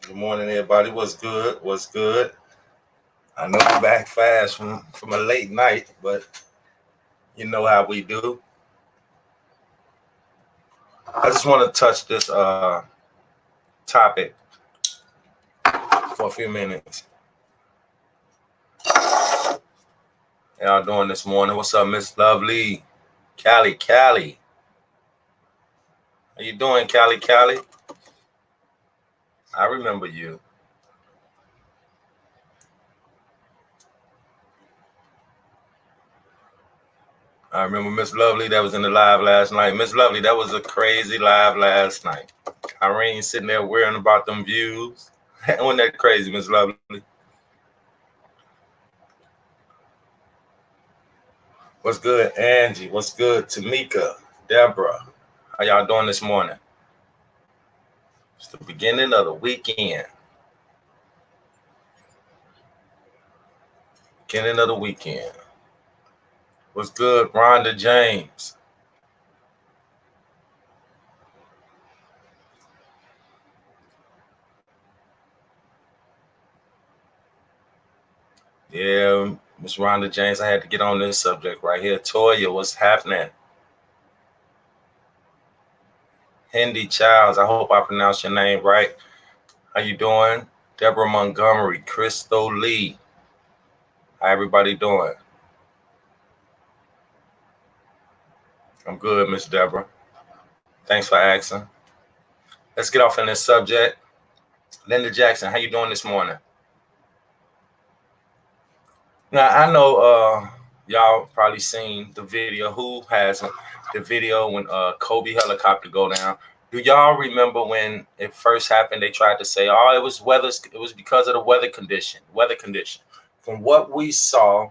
Good morning, everybody. What's good? What's good? I know I'm back fast from a late night, but you know how we do. I just want to touch this topic for a few minutes. How y'all doing this morning? What's up, Miss Lovely? Callie. How you doing, Callie? I remember you. I remember Miss Lovely that was in the live last night. Miss Lovely, that was a crazy live last night. Irene sitting there worrying about them views. Wasn't that crazy, Miss Lovely? What's good, Angie? What's good, Tamika? Deborah? How y'all doing this morning? It's the beginning of the weekend. What's good, Rhonda James? Yeah, Miss Rhonda James, I had to get on this subject right here. Toya, what's happening? Hindi Childs, I hope I pronounced your name right. How you doing? Deborah Montgomery, Crystal Lee. How everybody doing? I'm good, Miss Deborah. Thanks for asking. Let's get off on this subject. Linda Jackson, how you doing this morning? Now, I know y'all probably seen the video. Who hasn't? The video when Kobe helicopter go down. Do y'all remember when it first happened? They tried to say, "Oh, it was weather. It was because of the weather condition." From what we saw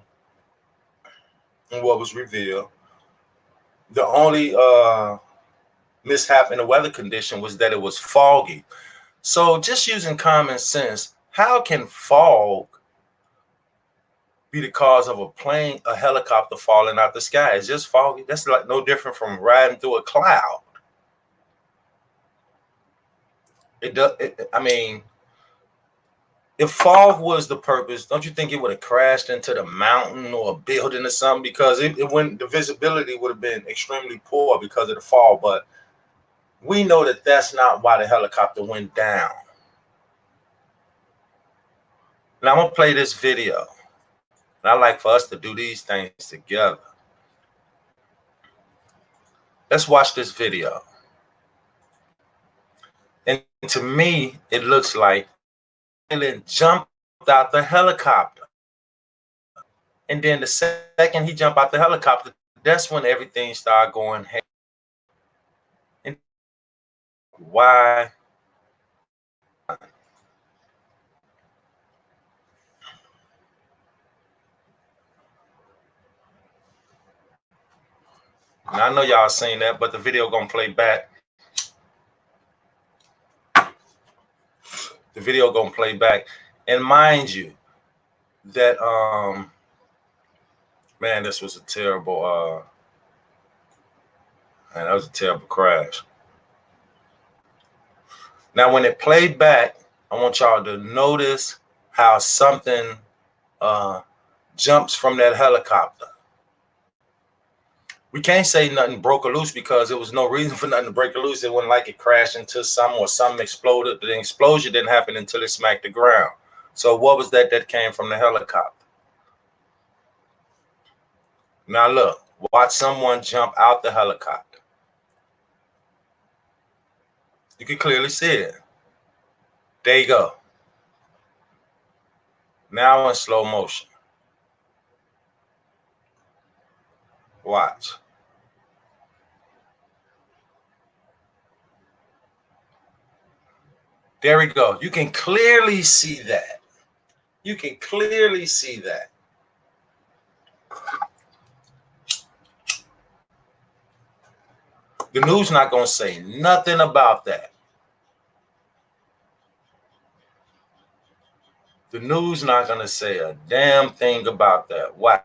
and what was revealed, the only mishap in the weather condition was that it was foggy. So, just using common sense, how can fog be the cause of a helicopter falling out the sky? It's just foggy. That's like no different from riding through a cloud. It does. I mean, if fog was the purpose, don't you think it would have crashed into the mountain or a building or something? Because it when the visibility would have been extremely poor because of the fog. But we know that that's not why the helicopter went down. Now I'm gonna play this video. And I like for us to do these things together. Let's watch this video. And to me, it looks like alien jumped out the helicopter. And then the second he jumped out the helicopter, that's when everything started going hey. And why? Now, I know y'all seen that, but the video gonna play back. The video gonna play back. And mind you, that man, this was a terrible that was a terrible crash. Now, when it played back, I want y'all to notice how something jumps from that helicopter. We can't say nothing broke or loose because there was no reason for nothing to break or loose. It wasn't like it crashed into something or something exploded. The explosion didn't happen until it smacked the ground. So what was that came from the helicopter? Now look, watch someone jump out the helicopter. You can clearly see it. There you go. Now in slow motion. Watch. There we go. You can clearly see that. You can clearly see that. The news not going to say nothing about that. The news not going to say a damn thing about that. Why?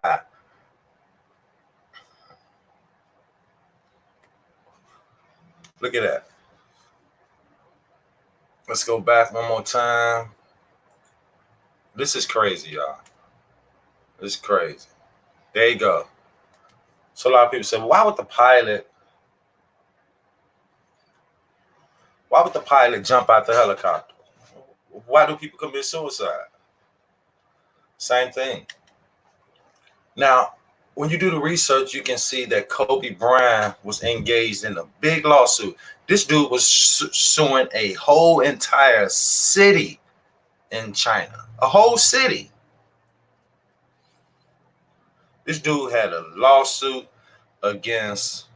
Look at that. Let's go back one more time. This is crazy, y'all. This is crazy. There you go. So a lot of people say, why would the pilot jump out the helicopter? Why do people commit suicide? Same thing. Now, when you do the research, you can see that Kobe Bryant was engaged in a big lawsuit. This dude was suing a whole entire city in China, a whole city. This dude had a lawsuit against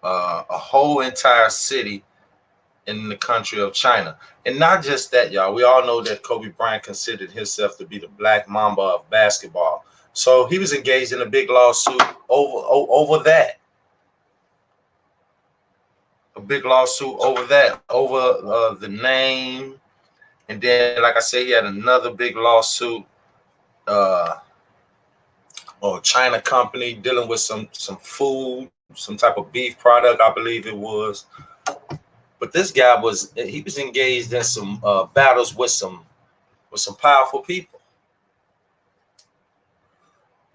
a whole entire city in the country of China. And not just that, y'all. We all know that Kobe Bryant considered himself to be the Black Mamba of basketball. So he was engaged in a big lawsuit over that. A big lawsuit over that, over the name. And then, like I said, he had another big lawsuit, or China company dealing with some food, some type of beef product, I believe it was. But this guy was engaged in some battles with some powerful people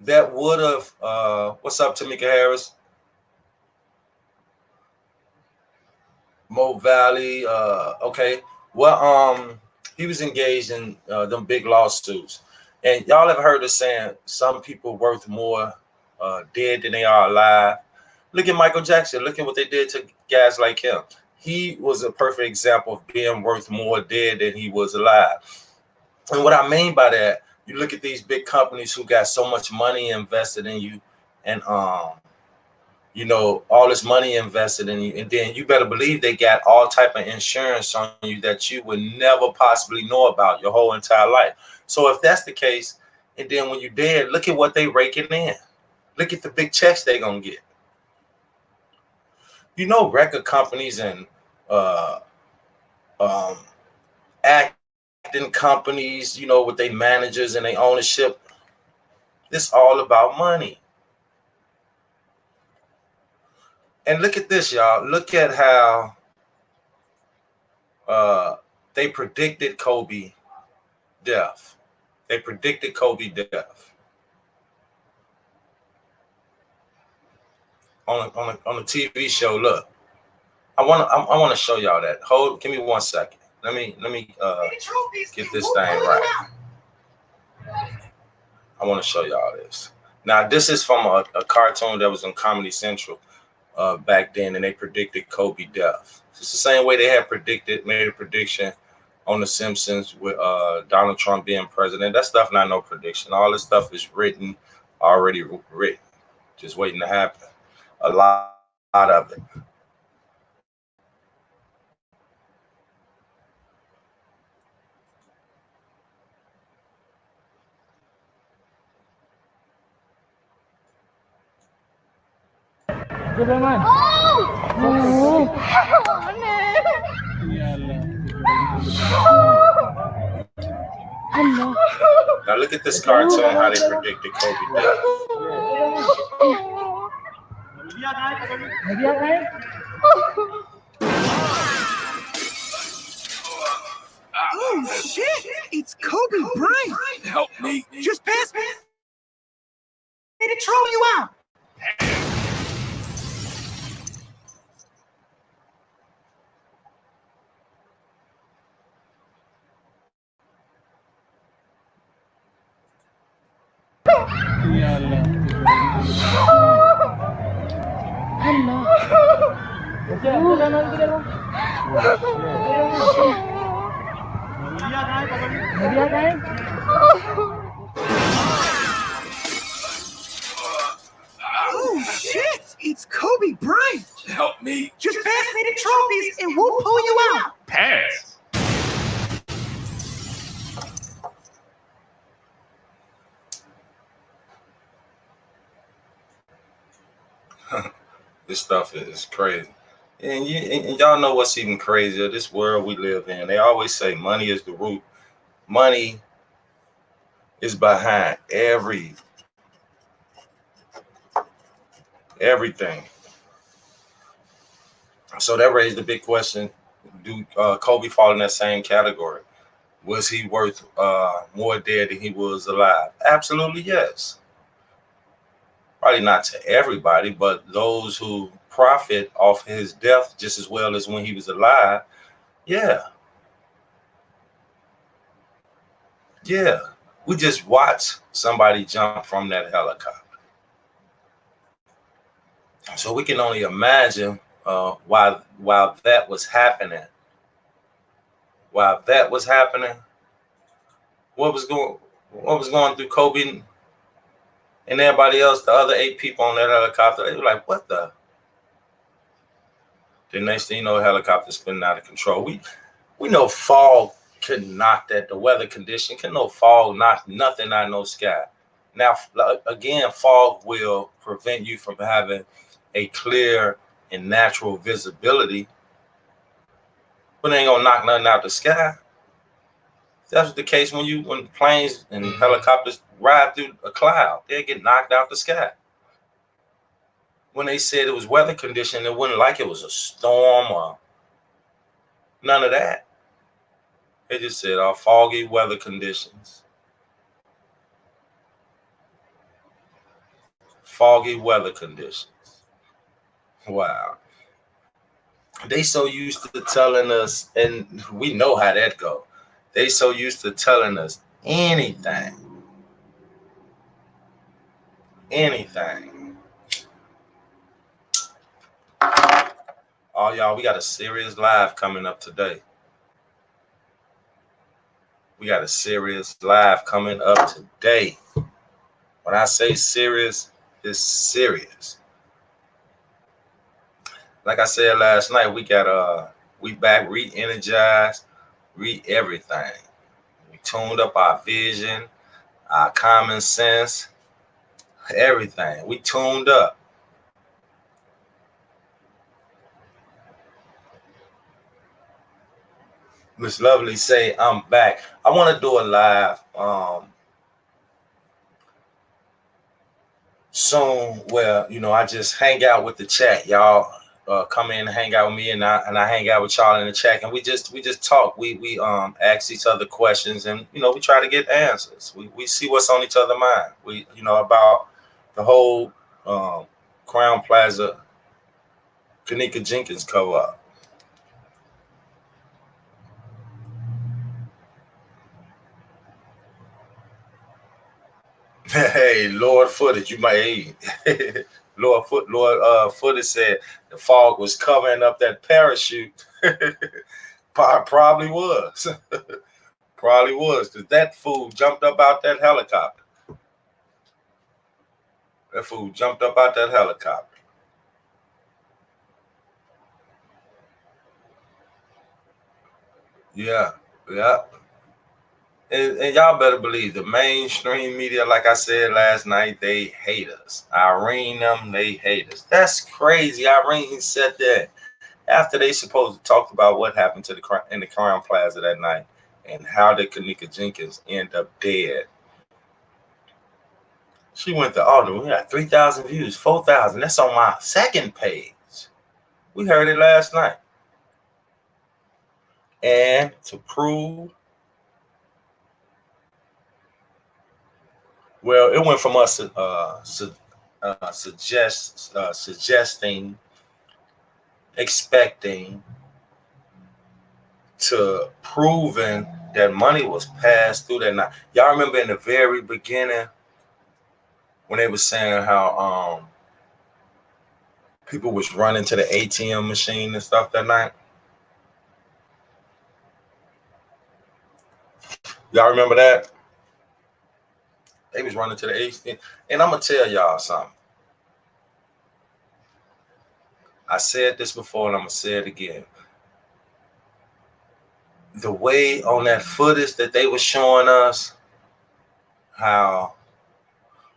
that would have. What's up, Tamika Harris? Mo Valley. Okay. Well, he was engaged in them big lawsuits, and y'all ever heard of saying some people worth more dead than they are alive? Look at Michael Jackson. Look at what they did to guys like him. He was a perfect example of being worth more dead than he was alive. And what I mean by that, you look at these big companies who got so much money invested in you, and all this money invested in you, and then you better believe they got all type of insurance on you that you would never possibly know about your whole entire life. So if that's the case, and then when you're dead, look at what they raking in. Look at the big checks they gonna get. Record companies and acting companies, with their managers and their ownership, it's all about money. And look at this, y'all. Look at how they predicted Kobe death. They predicted Kobe death on a TV show. Look, I want to show y'all that. Give me 1 second. Let me get this thing right. I want to show y'all this. Now, this is from a cartoon that was on Comedy Central back then, and they predicted Kobe death. It's the same way they had made a prediction on The Simpsons with Donald Trump being president. That stuff not no prediction. All this stuff is already written, just waiting to happen. A lot of it. Now look at this cartoon, how they predicted Kobe death. Oh shit! It's Kobe Bryant. Help me. Just pass me to throw you out. Oh shit! It's Kobe Bryant. Help me. Just pass me the trophies and we'll pull you out. Pass. This stuff is crazy. And y'all know what's even crazier? This world we live in. They always say money is the root. Money is behind everything. So that raised the big question: do Kobe fall in that same category? Was he worth more dead than he was alive? Absolutely, yes. Probably not to everybody, but those who profit off his death just as well as when he was alive, yeah, yeah. We just watched somebody jump from that helicopter. So we can only imagine while that was happening, while that was happening, what was going what was going through Kobe and everybody else, the other 8 people on that helicopter. They were like, what the? The next thing you know, the helicopter spinning out of control. We know fog can knock that, the weather condition can no fog knock nothing out of no sky. Now, again, fog will prevent you from having a clear and natural visibility, but it ain't gonna knock nothing out the sky. That's the case when planes and helicopters ride through a cloud, they get knocked out the sky. When they said it was weather condition, it wasn't like it was a storm or none of that. They just said foggy weather conditions. Foggy weather conditions. Wow. They so used to telling us, and we know how that go. They so used to telling us anything. Anything. Oh, y'all, we got a serious live coming up today. We got a serious live coming up today. When I say serious, it's serious. Like I said last night, we back re-energized, re-everything. We tuned up our vision, our common sense, everything. We tuned up. Miss Lovely say, I'm back. I want to do a live soon where, I just hang out with the chat. Y'all come in and hang out with me, and I hang out with y'all in the chat, and we just talk. We ask each other questions, and we try to get answers. We see what's on each other's mind. We about the whole Crowne Plaza Kanika Jenkins co-op. Hey, Lord Footage, you might. Lord Footage said the fog was covering up that parachute. Probably was. Probably was, because that fool jumped up out that helicopter. That fool jumped up out that helicopter. Yeah, yeah. And y'all better believe the mainstream media, like I said last night, they hate us. Irene, they hate us. That's crazy. Irene said that after they supposed to talk about what happened to in the Crowne Plaza that night and how did Kanika Jenkins end up dead. She went to, we got 3,000 views, 4,000. That's on my second page. We heard it last night. And to prove, well, it went from us suggesting, expecting, to proving that money was passed through that night. Y'all remember in the very beginning when they were saying how people was running to the ATM machine and stuff that night? Y'all remember that? They was running to the ATM. And I'm going to tell y'all something. I said this before and I'm going to say it again. The way on that footage that they were showing us, how,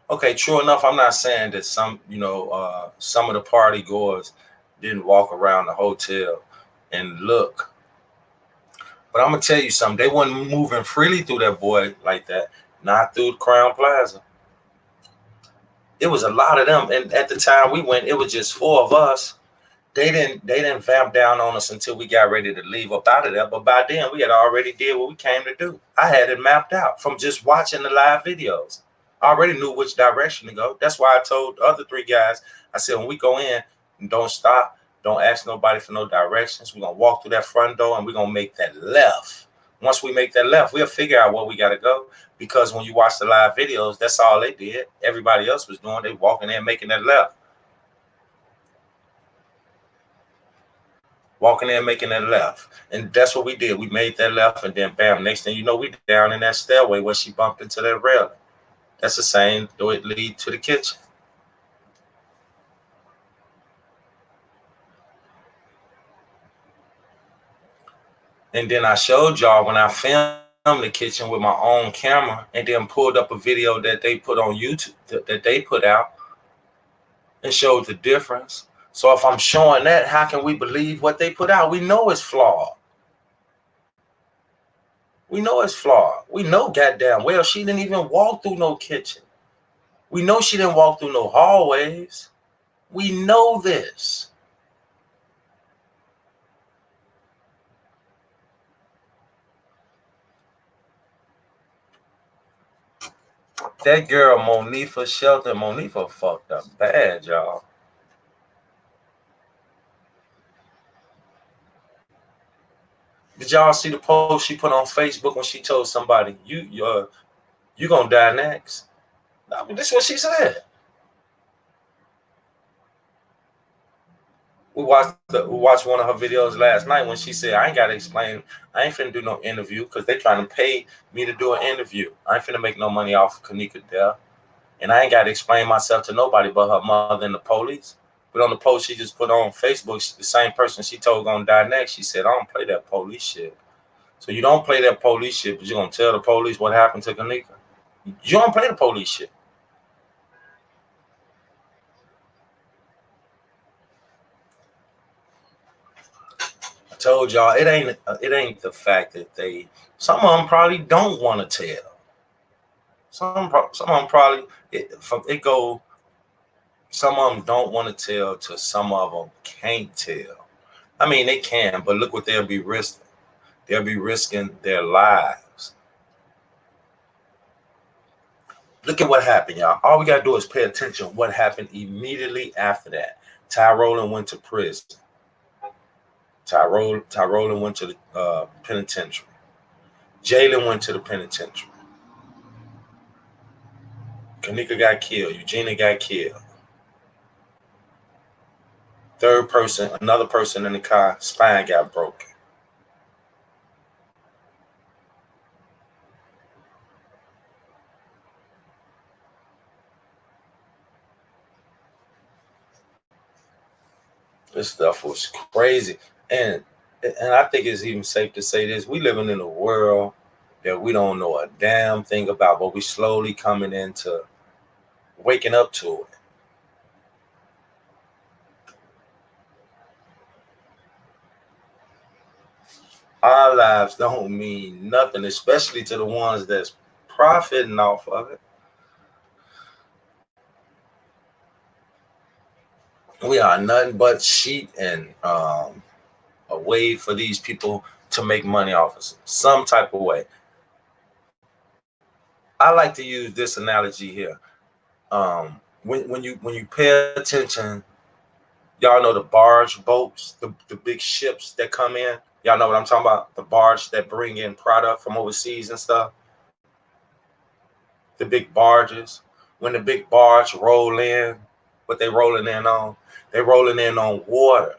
okay, true enough, I'm not saying that some of the party goers didn't walk around the hotel and look. But I'm going to tell you something. They wasn't moving freely through that boy like that. Not through Crowne Plaza. It was a lot of them. And at the time we went, it was just 4 of us. They didn't vamp down on us until we got ready to leave up out of there. But by then we had already did what we came to do. I had it mapped out from just watching the live videos. I already knew which direction to go. That's why I told the other three guys, I said, when we go in, don't stop, don't ask nobody for no directions. We're gonna walk through that front door and we're gonna make that left. Once we make that left, we'll figure out where we gotta go. Because when you watch the live videos, that's all they did. Everybody else was doing, they walking in making that left. Walking in, making that left. And that's what we did. We made that left, and then bam, next thing you know, we down in that stairway where she bumped into that railing. That's the same door it lead to the kitchen. And then I showed y'all when I filmed the kitchen with my own camera and then pulled up a video that they put on YouTube, that they put out, and showed the difference. So if I'm showing that, how can we believe what they put out? We know it's flawed. We know it's flawed. We know goddamn well she didn't even walk through no kitchen. We know she didn't walk through no hallways. We know this. That girl, Monifa Shelton, Monifa fucked up bad, y'all. Did y'all see the post she put on Facebook when she told somebody, you gonna die next? I mean, this is what she said. We watched one of her videos last night when she said, I ain't gotta explain, I ain't finna do no interview because they trying to pay me to do an interview. I ain't finna make no money off of Kanika death. And I ain't gotta explain myself to nobody but her mother and the police. But on the post she just put on Facebook, the same person she told gonna die next, she said, I don't play that police shit. So you don't play that police shit, but you're gonna tell the police what happened to Kanika? You don't play the police shit. I told y'all it ain't the fact that some of them probably don't want to tell. Some of them probably some of them don't want to tell to some of them can't tell. I mean they can, but look what they'll be risking. They'll be risking their lives. Look at what happened, y'all. All we gotta do is pay attention to what happened immediately after that. Tyrone went to prison. Tyrone went to the penitentiary. Jalen went to the penitentiary. Kanika got killed. Eugenia got killed. Third person, another person in the car, spine got broken. This stuff was crazy. And I think it's even safe to say this. We living in a world that we don't know a damn thing about, but we slowly coming into waking up to it. Our lives don't mean nothing, especially to the ones that's profiting off of it. We are nothing but sheep and a way for these people to make money off us some type of way. I like to use this analogy here. When you pay attention, y'all know the barge boats, the big ships that come in. Y'all know what I'm talking about? The barge that bring in product from overseas and stuff. The big barges. When the big barge roll in, what they rolling in on? They rolling in on water.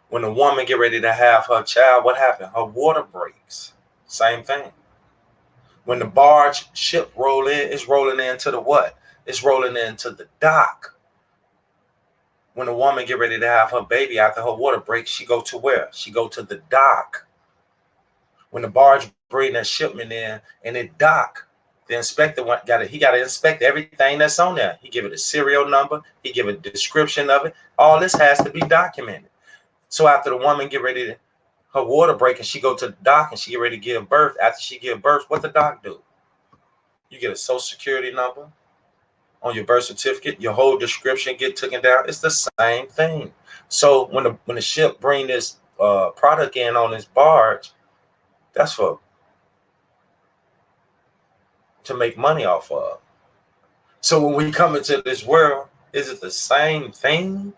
When the woman get ready to have her child, what happened? Her water breaks. Same thing. When the barge ship roll in, it's rolling into the what? It's rolling into the dock. When a woman get ready to have her baby after her water breaks, she go to where? She go to the dock. When the barge bring that shipment in and it dock, the inspector got to inspect everything that's on there. He give it a serial number. He give a description of it. All this has to be documented. So after the woman get ready to her water break and she go to the dock and she get ready to give birth, after she give birth, what the doc do? You get a social security number, on your birth certificate, your whole description get taken down. It's the same thing. So when the ship bring this product in on this barge, that's for to make money off of. So when we come into this world, is it the same thing?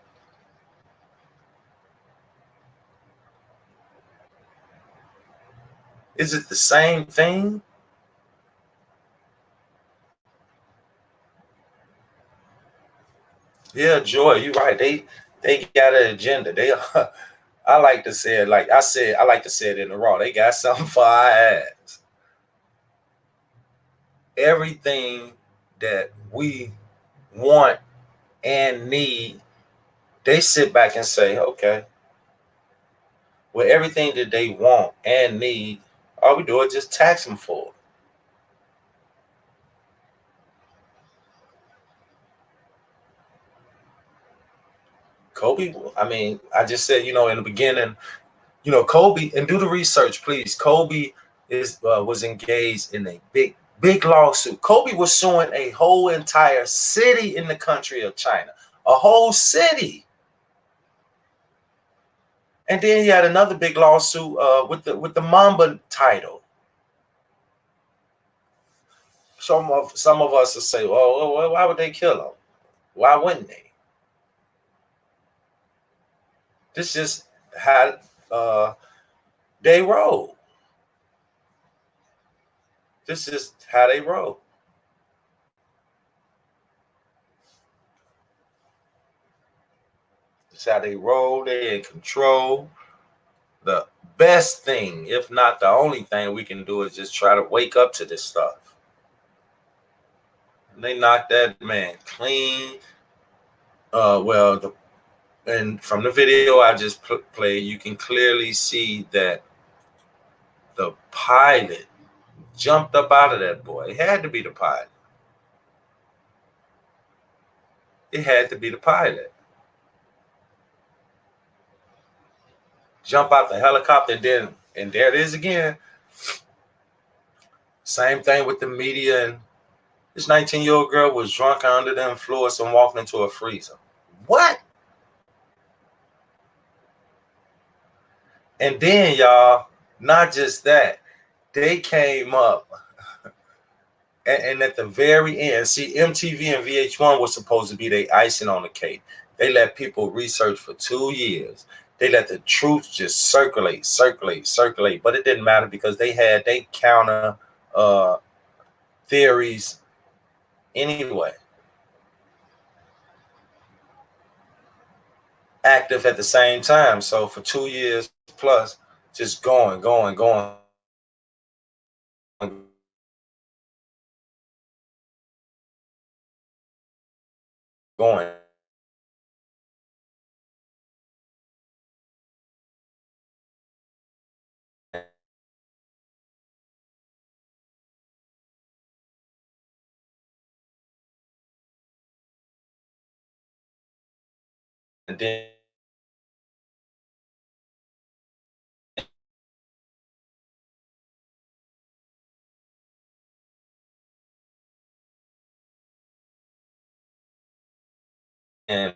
Is it the same thing? Yeah, Joy, you're right. They got an agenda. They I like to say it like I said, I like to say it in the raw. They got something for our ass. Everything that we want and need, they sit back and say, okay, well, everything that they want and need, all we do is just tax them for it. Kobe, I mean, I just said, in the beginning, Kobe, and do the research, please. Kobe was engaged in a big lawsuit. Kobe was suing a whole entire city in the country of China, a whole city. And then he had another big lawsuit with the Mamba title. Some of us will say, well, why would they kill him? Why wouldn't they? This just how they roll. This is how they roll. This is how they roll. They in control. The best thing, if not the only thing we can do, is just try to wake up to this stuff. And they knocked that man clean. And from the video I just played, you can clearly see that the pilot jumped up out of that boy. It had to be the pilot. It had to be the pilot. Jump out the helicopter, and there it is again. Same thing with the media. And this 19-year-old girl was drunk under the influence and walking into a freezer. What? And then, y'all, not just that, they came up and at the very end, see, MTV and VH1 was supposed to be the icing on the cake. They let people research for 2 years. They let the truth just circulate. But it didn't matter because they counter theories anyway. Active at the same time. So for 2 years plus, just going, going. And then and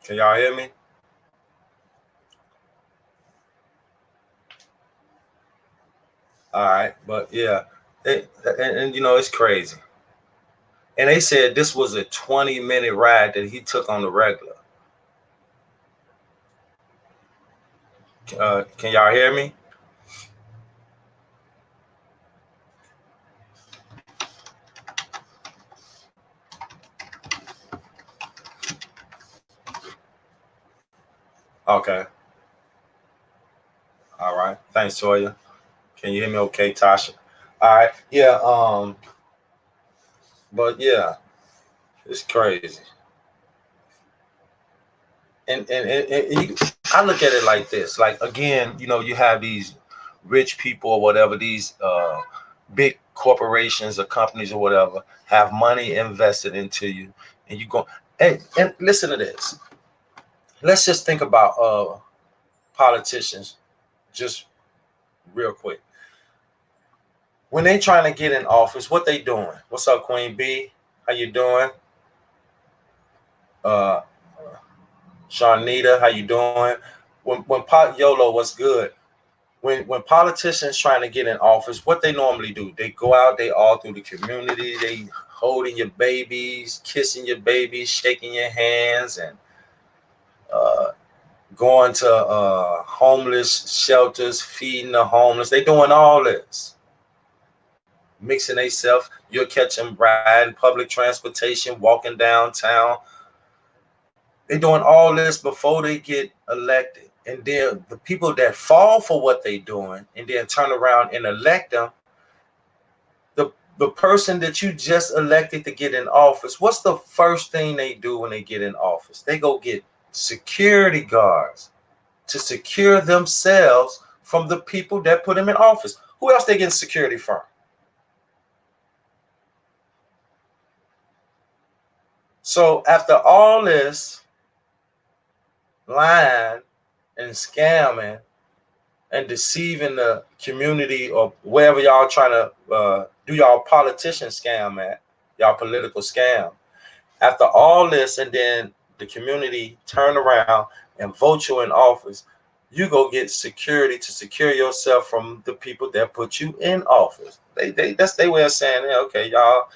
can y'all hear me? All right, but yeah, and you know it's crazy. And they said this was a 20-minute ride that he took on the regular. Can y'all hear me? Okay. All right. Thanks, Toya. Can you hear me? Okay, Tasha. All right. Yeah. But yeah, it's crazy. And I look at it like this. Like again, you know, you have these rich people or whatever, these big corporations or companies or whatever have money invested into you, and you go. And listen to this. Let's just think about politicians, just real quick. When they trying to get in office, what they doing? What's up, Queen B? How you doing? Uh, Sharnita, how you doing? When Pot Yolo, what's good? When politicians trying to get in office, what they normally do? They go out, they all through the community, they holding your babies, kissing your babies, shaking your hands, and uh, going to homeless shelters, feeding the homeless. They doing all this, mixing themselves. You'll catch them riding public transportation, walking downtown. They doing all this before they get elected. And then the people that fall for what they doing and then turn around and elect them, the person that you just elected to get in office, what's the first thing they do when they get in office? They go get security guards to secure themselves from the people that put them in office. Who else they getting security from? So after all this lying and scamming and deceiving the community or wherever y'all trying to do y'all politician scam at, y'all political scam. After all this, and then the community turn around and vote you in office, you go get security to secure yourself from the people that put you in office. They that's their way of saying, hey, okay, y'all,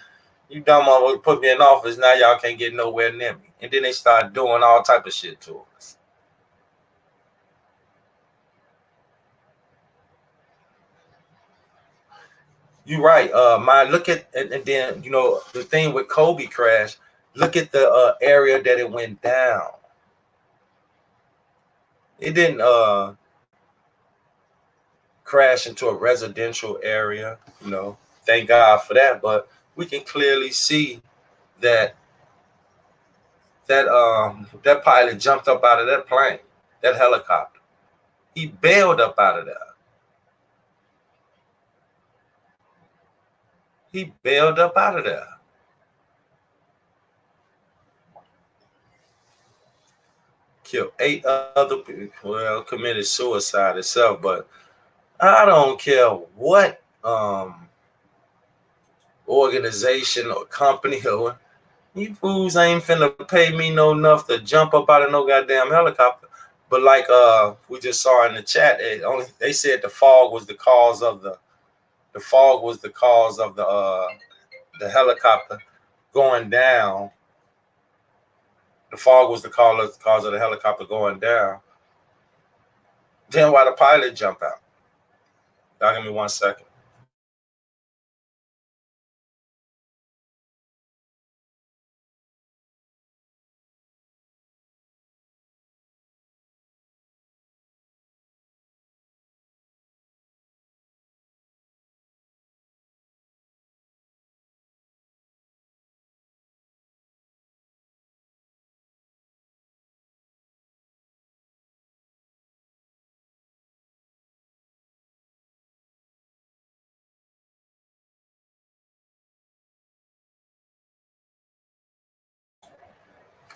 you dumb motherfucker put me in office, now y'all can't get nowhere near me. And then they start doing all type of shit to us. You're right. My look at and then you know the thing with Kobe crash. Look at the area that it went down. It didn't crash into a residential area. You know, thank God for that. But we can clearly see that that pilot jumped up out of that plane, that helicopter. He bailed up out of there. He bailed up out of there. Killed 8 other people. Well, committed suicide itself, but I don't care what organization or company or you fools ain't finna pay me no enough to jump up out of no goddamn helicopter. But like we just saw in the chat, they said the fog was the cause of the helicopter going down. The fog was the cause of the helicopter going down. Then why the pilot jump out? Y'all give me 1 second.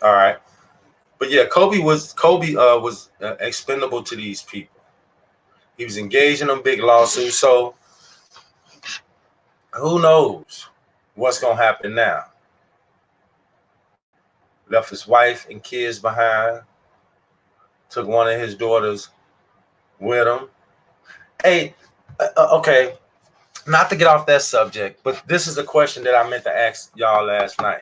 All right. But yeah, Kobe was expendable to these people. He was engaged in a big lawsuit. So who knows what's gonna happen now? Left his wife and kids behind. Took one of his daughters with him. Hey, okay. not to get off that subject, but this is a question that I meant to ask y'all last night.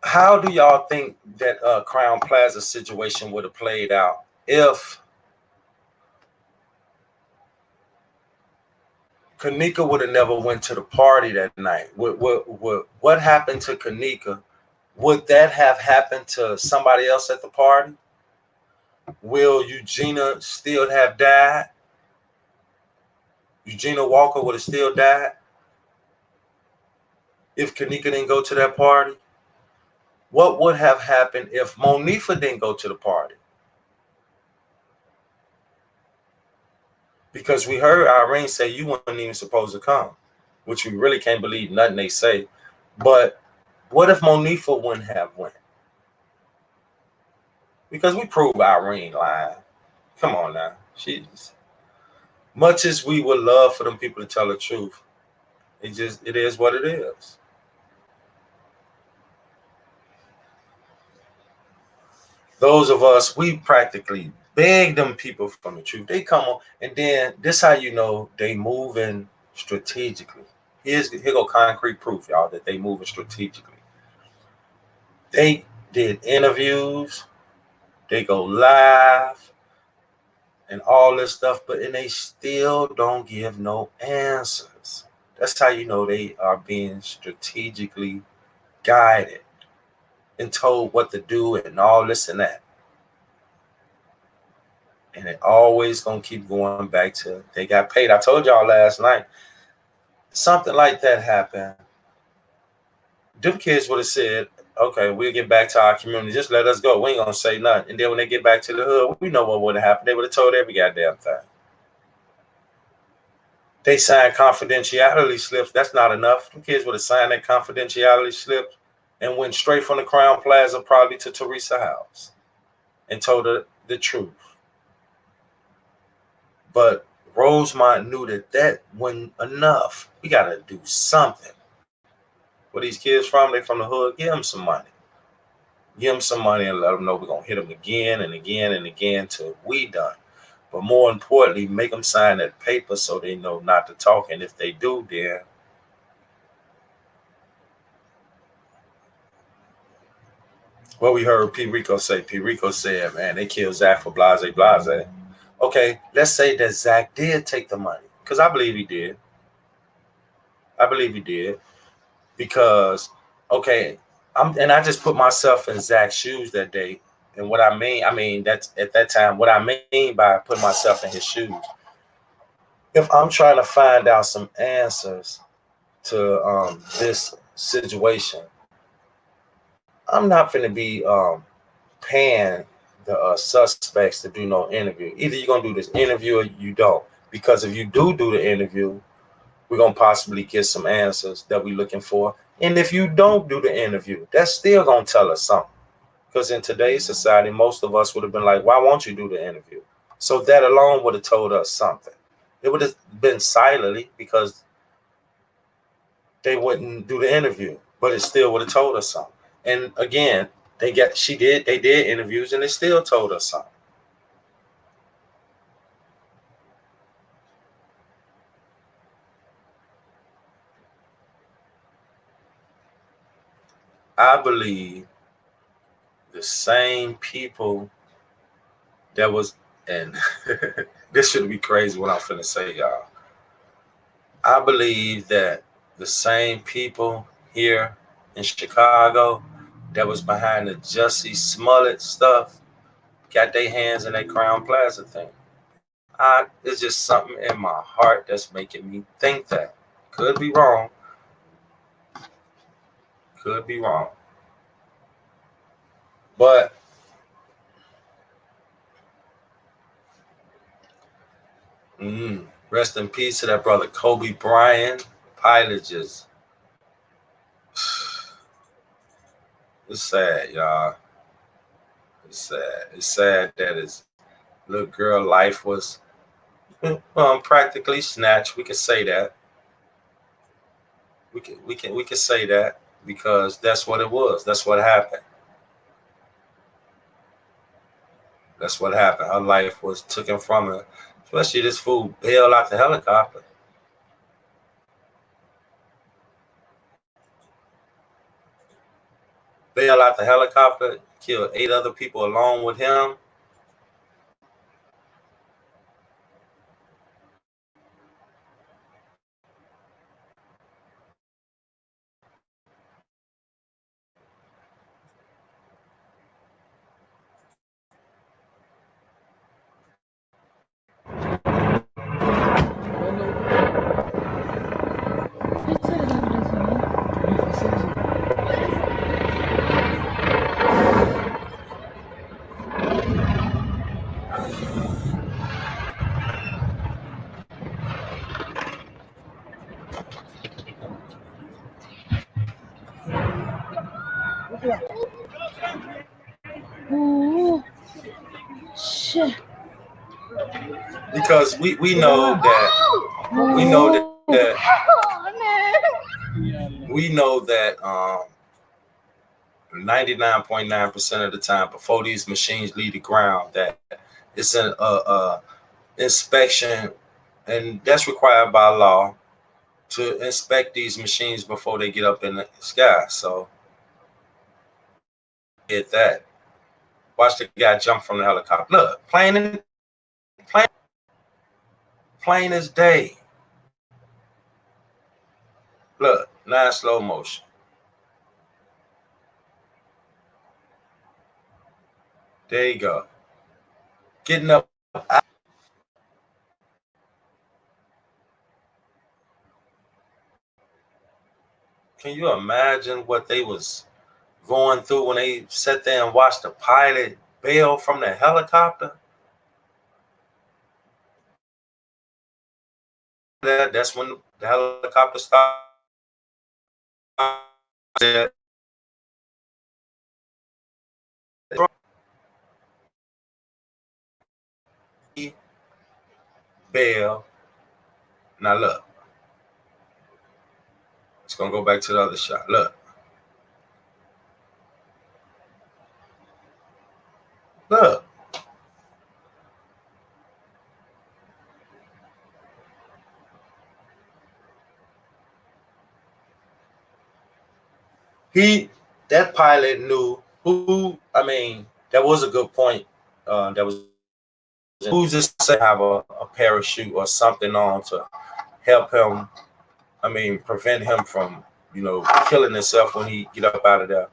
How do y'all think that Crowne Plaza situation would have played out if Kanika would have never went to the party that night? What happened to Kanika? Would that have happened to somebody else at the party? Will Eugenia still have died? Eugenia Walker would have still died if Kanika didn't go to that party? What would have happened if Monifa didn't go to the party? Because we heard Irene say you weren't even supposed to come, which we really can't believe nothing they say. But what if Monifa wouldn't have went? Because we proved Irene lying. Come on now. She's much as we would love for them people to tell the truth. It is what it is. Those of us, we practically beg them people from the truth. They come on, and then this how you know they moving strategically. Here go concrete proof, y'all, that they moving strategically. They did interviews, they go live, and all this stuff, and they still don't give no answers. That's how you know they are being strategically guided and told what to do and all this and that. And it always gonna keep going back to they got paid. I told y'all last night, something like that happened. Them kids would have said, okay, we'll get back to our community. Just let us go. We ain't gonna say nothing. And then when they get back to the hood, we know what would have happened. They would have told every goddamn thing. They signed confidentiality slips. That's not enough. The kids would have signed that confidentiality slip and went straight from the Crowne Plaza probably to Teresa's house and told her the truth. But Rosemont knew that wasn't enough. We got to do something. Where these kids from? They from the hood. Give them some money. Give them some money and let them know we're going to hit them again and again and again till we done. But more importantly, make them sign that paper so they know not to talk. And if they do, then what we heard P. Rico say. P. Rico said, man, they killed Zach for blase, blase. Okay, let's say that Zach did take the money. Because I believe he did. I believe he did. Because, okay, I just put myself in Zach's shoes that day. And what I mean, that's at that time, what I mean by putting myself in his shoes. If I'm trying to find out some answers to this situation, I'm not going to be paying the suspects to do no interview. Either you're going to do this interview or you don't. Because if you do the interview, we're going to possibly get some answers that we're looking for. And if you don't do the interview, that's still going to tell us something. Because in today's society, most of us would have been like, why won't you do the interview? So that alone would have told us something. It would have been silently because they wouldn't do the interview, but it still would have told us something. And again, they did interviews and it still told us something. I believe the same people that was, and this should be crazy what I'm finna say, y'all. I believe that the same people here in Chicago that was behind the Jussie Smollett stuff got their hands in that Crowne Plaza thing. It's just something in my heart that's making me think that. Could be wrong. Could be wrong. But rest in peace to that brother Kobe Bryant. Pilot just it's sad, y'all. It's sad. It's sad that his little girl life was practically snatched. We can say that. We can say that because that's what it was. That's what happened. That's what happened. Her life was taken from her. Especially this fool bailed out the helicopter. bail out the helicopter, killed 8 other people along with him. Ooh, shit. Because we know that 99.9% of the time before these machines leave the ground, that it's an inspection, and that's required by law to inspect these machines before they get up in the sky. So hit that. Watch the guy jump from the helicopter. Look, plain as day. Look, now in slow motion. There you go. Getting up. Can you imagine what they was going through when they sat there and watched the pilot bail from the helicopter? That's when the helicopter started. Bail. Now look. It's gonna go back to the other shot. Look. Look. That pilot knew who, I mean, that was a good point. Who's just to have a parachute or something on to help him, I mean, prevent him from, killing himself when he get up out of there.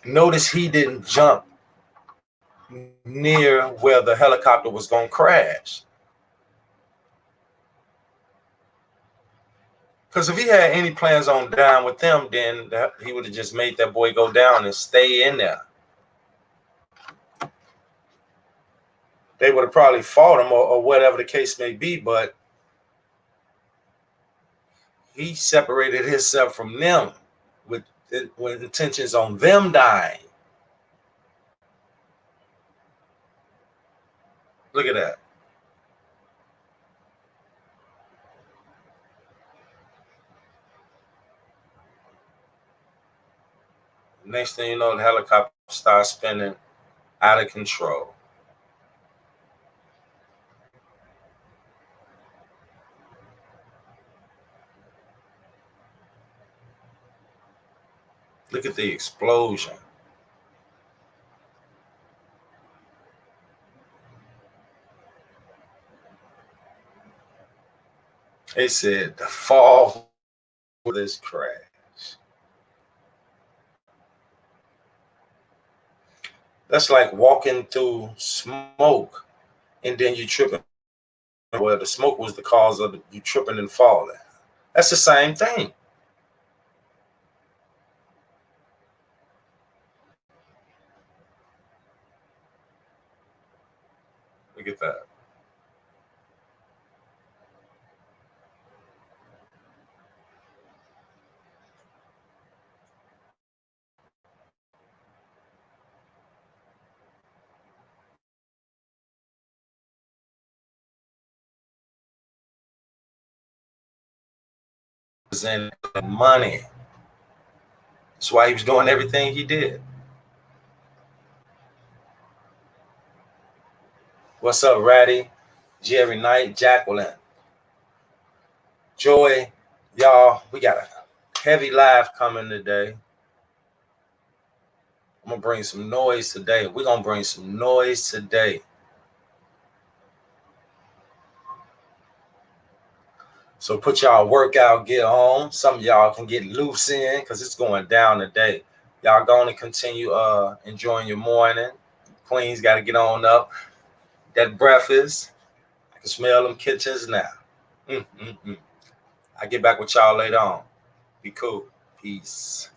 Notice he didn't jump near where the helicopter was going to crash. Because if he had any plans on down with them, then he would have just made that boy go down and stay in there. They would have probably fought him or whatever the case may be, but he separated himself from them with intentions on them dying. Look at that. Next thing you know, the helicopter starts spinning out of control. Look at the explosion. They said the fall of this crash. That's like walking through smoke and then you tripping. Well, the smoke was the cause of you tripping and falling. That's the same thing. Look at that. And money. That's why he was doing everything he did. What's up, Ratty? Jerry Knight, Jacqueline, Joy, y'all. We got a Heavy live coming today. I'm gonna bring some noise today. We're gonna bring some noise today. So put y'all workout gear on. Some of y'all can get loose in because it's going down today. Y'all going to continue enjoying your morning. Queens got to get on up. That breakfast, I can smell them kitchens now. I get back with y'all later on. Be cool. Peace.